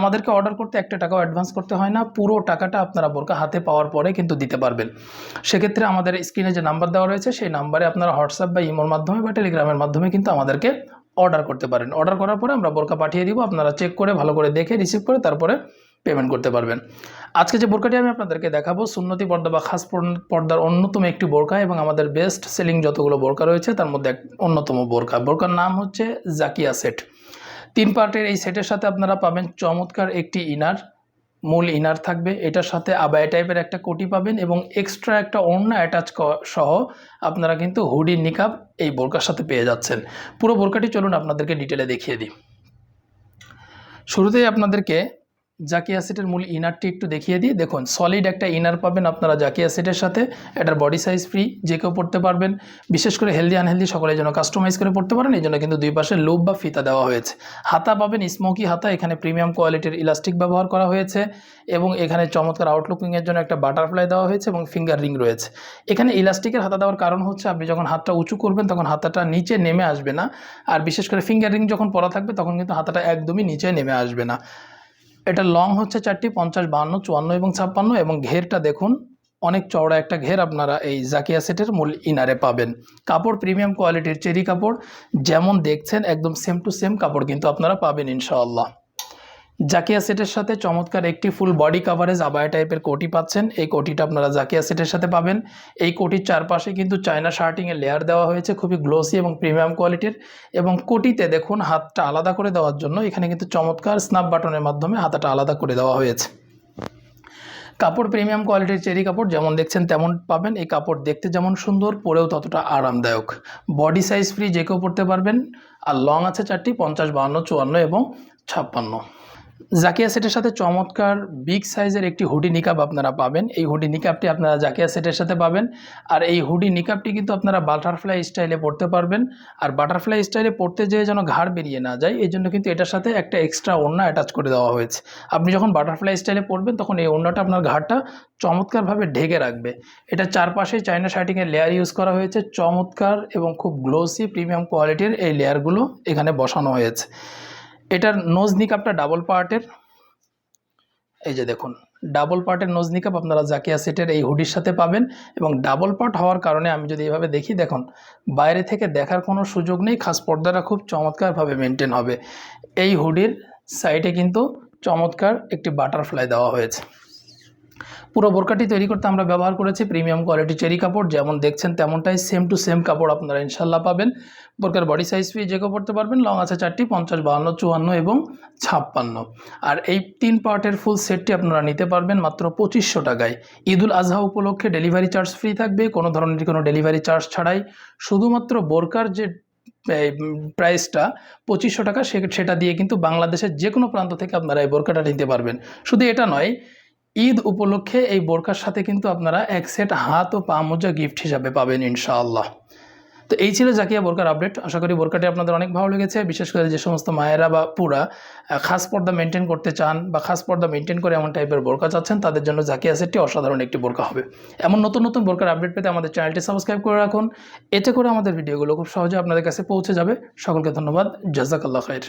আমাদেরকে অর্ডার করতে একটা টাকাও অ্যাডভান্স করতে হয় না, পুরো টাকাটা আপনারা বোরকা হাতে পাওয়ার পরে কিন্তু দিতে পারবেন। সেক্ষেত্রে আমাদের স্ক্রিনে যে নাম্বার দেওয়া রয়েছে সেই নাম্বারে আপনারা হোয়াটসঅ্যাপ বা ইমোর মাধ্যমে বা টেলিগ্রামের মাধ্যমে কিন্তু আমাদেরকে অর্ডার করতে পারেন। অর্ডার করার পরে আমরা বোরকা পাঠিয়ে দিব, আপনারা চেক করে ভালো করে দেখে রিসিভ করে তারপরে পেমেন্ট করতে পারবেন। আজকে যে বোরকাটি আমি আপনাদেরকে দেখাবো সুন্নতি পর্দা বা খাস পর্দার অন্যতম একটি বোরকা এবং আমাদের বেস্ট সেলিং যতগুলো বোরকা রয়েছে তার মধ্যে এক অন্যতম বোরকা। বোরকার নাম হচ্ছে জাকিয়া সেট। 3 পার্টের এই সেটের সাথে আপনারা পাবেন চমৎকার একটি ইনার, মূল ইনার থাকবে, এটার সাথে আবায়া টাইপের একটা কোটি পাবেন এবং এক্সট্রা একটা ওড়না অ্যাটাচ সহ আপনারা কিন্তু হুডি নিকাব এই বোরকার সাথে পেয়ে যাচ্ছেন। পুরো বোরকাটি চলুন আপনাদেরকে ডিটেলে দেখিয়ে দিই। শুরুতেই আপনাদেরকে জাকিয়া সেটের মূল ইনারটি একটু দেখিয়ে দিই। দেখুন সলিড একটা ইনার পাবেন আপনারা জাকিয়া সেটের সাথে। এটার বডি সাইজ ফ্রি, যে কেউ পড়তে পারবেন। বিশেষ করে হেলদি আনহেলদি সকলে যেন কাস্টমাইজ করে পড়তে পারেন, এই জন্য কিন্তু দুই পাশে লুপ বা ফিতা দেওয়া হয়েছে। হাতা পাবেন স্মোকি হাতা, এখানে প্রিমিয়াম কোয়ালিটির ইলাস্টিক ব্যবহার করা হয়েছে এবং এখানে চমৎকার আউটলুকিংয়ের জন্য একটা বাটারফ্লাই দেওয়া হয়েছে এবং ফিঙ্গার রিং রয়েছে। এখানে ইলাস্টিকের হাতা দেওয়ার কারণ হচ্ছে আপনি যখন হাতটা উঁচু করবেন তখন হাতাটা নিচে নেমে আসবে না, আর বিশেষ করে ফিঙ্গার রিং যখন পরা থাকবে তখন কিন্তু হাতাটা একদমই নিচে নেমে আসবে না। এটা লং হচ্ছে 4টি 50, 52, 54 এবং 56 এবং ঘেরটা দেখুন অনেক চওড়া একটা ঘের আপনারা এই জাকিয়া সেটের মূল ইনারে পাবেন। কাপড় প্রিমিয়াম কোয়ালিটির চেরি কাপড়, যেমন দেখছেন একদম সেম টু সেম কাপড় কিন্তু আপনারা পাবেন ইনশাআল্লাহ। জাকিয়া সেটের সাথে চমৎকার একটি ফুল বডি কাভারেজ আবায়া টাইপের কোটি পাচ্ছেন। এই কোটিটা আপনারা জাকিয়া সেটের সাথে পাবেন। এই কোটির চারপাশে কিন্তু চায়না শার্টিংয়ের লেয়ার দেওয়া হয়েছে, খুবই গ্লোসি এবং প্রিমিয়াম কোয়ালিটির। এবং কোটিতে দেখুন হাতটা আলাদা করে দেওয়ার জন্য এখানে কিন্তু চমৎকার স্ন্যাপ বাটনের মাধ্যমে হাতাটা আলাদা করে দেওয়া হয়েছে। কাপড় প্রিমিয়াম কোয়ালিটির চেরি কাপড়, যেমন দেখছেন তেমন পাবেন। এই কাপড় দেখতে যেমন সুন্দর, পরেও ততটা আরামদায়ক। বডি সাইজ ফ্রি, যে কেউ পরতে পারবেন। আর লং আছে 4টি 50, 52, 54 এবং 56। জাকিয়া সেটের সাথে চমৎকার বিগ সাইজের একটি হুডি নিকাব আপনারা পাবেন। এই হুডি নিকাবটি আপনারা জাকিয়া সেটের সাথে পাবেন। আর এই হুডি নিকাবটি কিন্তু আপনারা বাটারফ্লাই স্টাইলে পরতে পারবেন। আর বাটারফ্লাই স্টাইলে পরতে যেয়ে যেন ঘাড় বেরিয়ে না যায়, এই জন্য কিন্তু এটার সাথে একটা এক্সট্রা ওড়না অ্যাটাচ করে দেওয়া হয়েছে। আপনি যখন বাটারফ্লাই স্টাইলে পরবেন তখন এই ওড়নাটা আপনার ঘাড়টা চমৎকারভাবে ঢেকে রাখবে। এটা চারপাশে চায়না শার্টিংয়ের লেয়ার ইউজ করা হয়েছে, চমৎকার এবং খুব গ্লোসি প্রিমিয়াম কোয়ালিটির এই লেয়ারগুলো এখানে বসানো হয়েছে। এটার নোজ নিকাবটা ডাবল পার্টের, এই যে দেখুন ডাবল পার্টের নোজ নিকাব আপনারা জাকিয়া সেটের এই হুডির সাথে পাবেন। এবং ডাবল পার্ট হওয়ার কারণে আমি যদি এভাবে দেখি, দেখুন বাইরে থেকে দেখার কোনো সুযোগ নেই, খাস পর্দাটা খুব চমৎকারভাবে মেনটেন হবে। এই হুডির সাইডে কিন্তু চমৎকার একটি বাটারফ্লাই দেওয়া হয়েছে। পুরো বোরকাটি তৈরি করতে আমরা ব্যবহার করেছি প্রিমিয়াম কোয়ালিটি চেরি কাপড়, যেমন দেখছেন তেমনটাই সেম টু সেম কাপড় আপনারা ইনশাল্লাহ পাবেন। বোরকার বডি সাইজ ফ্রি, যে কেউ পড়তে পারবেন। লং আছে 4টি 50, 52, 54 এবং 56। আর এই 3 পার্টের ফুল সেটটি আপনারা নিতে পারবেন মাত্র 2500 টাকায়। ঈদুল আজহা উপলক্ষে ডেলিভারি চার্জ ফ্রি থাকবে, কোনো ধরনের কোনো ডেলিভারি চার্জ ছাড়াই। শুধুমাত্র বোরকার যে প্রাইসটা 2500 টাকা, সেটা দিয়ে কিন্তু বাংলাদেশের যে কোনো প্রান্ত থেকে আপনারা এই বোরকাটা নিতে পারবেন। শুধু এটা নয়, ঈদ উপলক্ষে এই বোরকার সাথে কিন্তু আপনারা এক সেট হাত ও পা মোজা গিফট হিসাবে পাবেন ইনশাআল্লাহ। তো এই ছিল জাকিয়া বোরকার আপডেট। আশা করি বোরকাটি আপনাদের অনেক ভালো লেগেছে। বিশেষ করে যে সমস্ত মায়েরা বা পুরা খাস পর্দা মেনটেন করতে চান বা খাস পর্দা মেনটেন করে এমন টাইপের বোরকা চাচ্ছেন, তাদের জন্য জাকিয়া সেটটি অসাধারণ একটি বোরকা হবে। এমন নতুন নতুন বোরকার আপডেট পেতে আমাদের চ্যানেলটি সাবস্ক্রাইব করে রাখুন। এতে করে আমাদের ভিডিওগুলো খুব সহজে আপনাদের কাছে পৌঁছে যাবে। সকলকে ধন্যবাদ। জাযাকাল্লাহ খাইর।